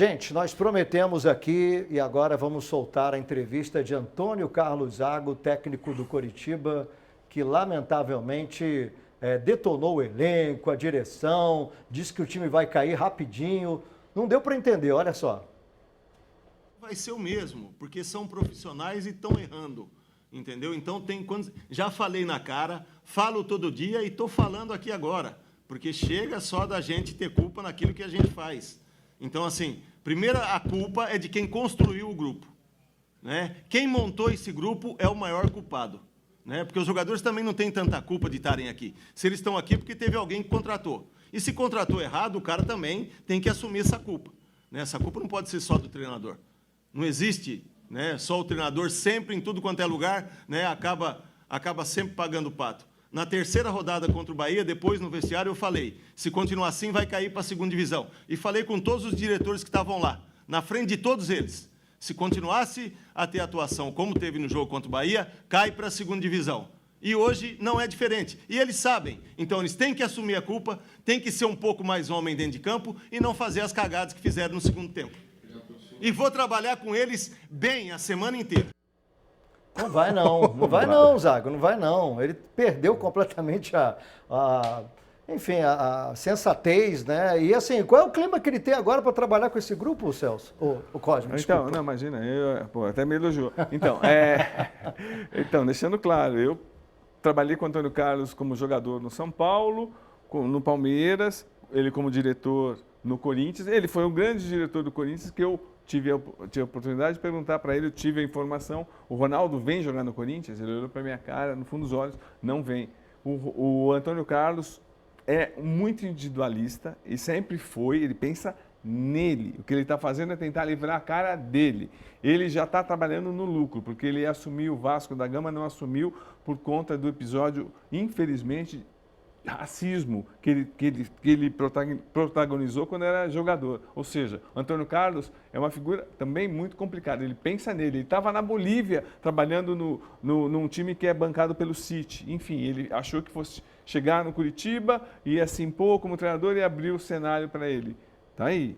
Gente, nós prometemos aqui e agora vamos soltar a entrevista de Antônio Carlos Zago, técnico do Coritiba, que lamentavelmente detonou o elenco, a direção, disse que o time vai cair rapidinho. Não deu para entender, olha só. Vai ser o mesmo, porque são profissionais e estão errando, entendeu? Então, já falei na cara, falo todo dia e estou falando aqui agora, porque chega só da gente ter culpa naquilo que a gente faz. Então, assim, primeiro a culpa é de quem construiu o grupo, né? Quem montou esse grupo é o maior culpado, né? Porque os jogadores também não têm tanta culpa de estarem aqui. Se eles estão aqui, porque teve alguém que contratou. E se contratou errado, o cara também tem que assumir essa culpa, né? Essa culpa não pode ser só do treinador. Não existe, né, só o treinador sempre, em tudo quanto é lugar, né, acaba sempre pagando o pato. Na terceira rodada contra o Bahia, depois no vestiário, eu falei, se continuar assim, vai cair para a segunda divisão. E falei com todos os diretores que estavam lá, na frente de todos eles. Se continuasse a ter atuação como teve no jogo contra o Bahia, cai para a segunda divisão. E hoje não é diferente. E eles sabem. Então, eles têm que assumir a culpa, têm que ser um pouco mais homem dentro de campo e não fazer as cagadas que fizeram no segundo tempo. E vou trabalhar com eles bem a semana inteira. Não vai não, não vai não, Zago, não vai não. Ele perdeu completamente a sensatez, né? E assim, qual é o clima que ele tem agora para trabalhar com esse grupo, Celso? O Cosme, desculpa. Então, não, imagina, até me elogiou. Então, deixando claro, eu trabalhei com o Antônio Carlos como jogador no São Paulo, no Palmeiras, ele como diretor no Corinthians. Ele foi um grande diretor do Corinthians que eu tive a oportunidade de perguntar para ele, eu tive a informação, o Ronaldo vem jogar no Corinthians? Ele olhou para a minha cara, no fundo dos olhos, não vem. O Antônio Carlos é muito individualista e sempre foi, ele pensa nele. O que ele está fazendo é tentar livrar a cara dele. Ele já está trabalhando no lucro, porque ele assumiu o Vasco da Gama, não assumiu por conta do episódio, infelizmente, racismo que ele protagonizou quando era jogador. Ou seja, o Antônio Carlos é uma figura também muito complicada. Ele pensa nele. Ele estava na Bolívia trabalhando num time que é bancado pelo City. Enfim, ele achou que fosse chegar no Coritiba, ia se impor como treinador e abrir o cenário para ele. Tá aí.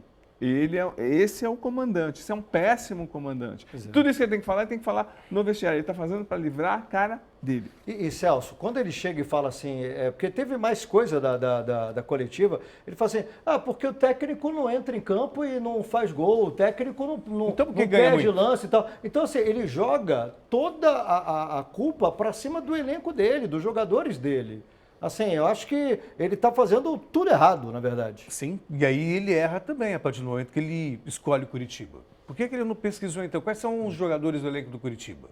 Esse é o comandante, esse é um péssimo comandante. Tudo isso que ele tem que falar no vestiário. Ele está fazendo para livrar a cara dele. E Celso, quando ele chega e fala assim, porque teve mais coisa da coletiva, ele fala assim, porque o técnico não entra em campo e não faz gol, o técnico não perde lance e tal. Então, assim, ele joga toda a culpa para cima do elenco dele, dos jogadores dele. Assim, eu acho que ele está fazendo tudo errado, na verdade. Sim, e aí ele erra também a partir do momento que ele escolhe o Curitiba. Por que ele não pesquisou, então? Quais são os jogadores do elenco do Curitiba?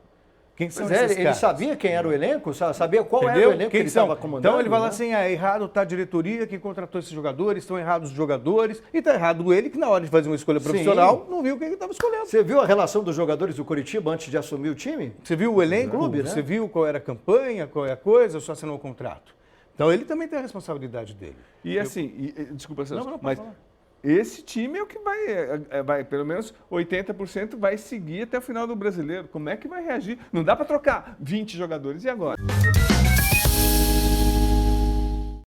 Quem são esses caras? Ele sabia quem era o elenco? Sabia qual era o elenco que ele estava comandando? Então ele vai lá assim, errado está a diretoria que contratou esses jogadores, estão errados os jogadores, e está errado ele que na hora de fazer uma escolha profissional, não viu quem ele estava escolhendo. Você viu a relação dos jogadores do Curitiba antes de assumir o time? Você viu o elenco? Clube, né? Você viu qual era a campanha, qual é a coisa, ou só assinou o contrato? Então ele também tem a responsabilidade dele. E assim, desculpa, Celso, mas esse time é o que vai, pelo menos 80% vai seguir até o final do Brasileiro. Como é que vai reagir? Não dá para trocar 20 jogadores, e agora?